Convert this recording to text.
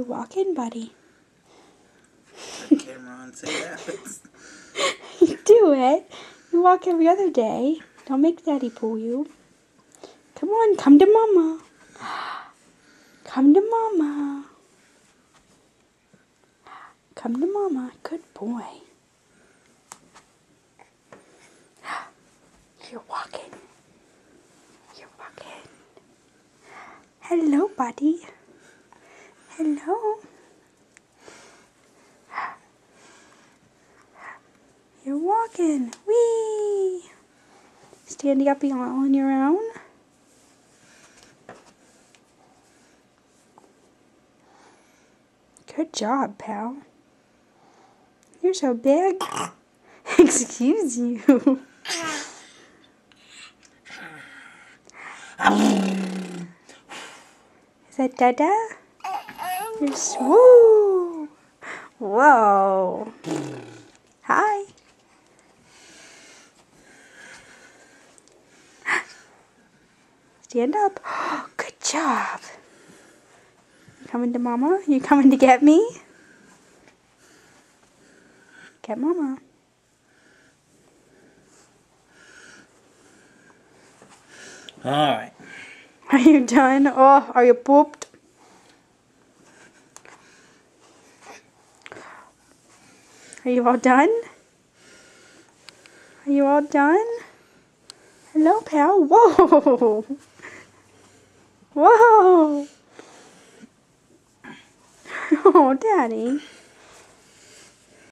You walking, buddy? Turn the camera on, see what happens. You do it. You walk every other day. Don't make Daddy pull you. Come on, come to Mama. Come to Mama. Come to Mama. Good boy. You're walking. You're walking. Hello, buddy. Hello. You're walking. Whee! Standing up all on your own. Good job, pal. You're so big. Excuse you. Is that Dada? You're woo! Whoa! Hi. Stand up. Good job. You coming to Mama? You coming to get me? Get Mama. Alright. Are you done? Oh, are you pooped? Are you all done? Are you all done? Hello, pal. Whoa! Whoa! Oh, Daddy.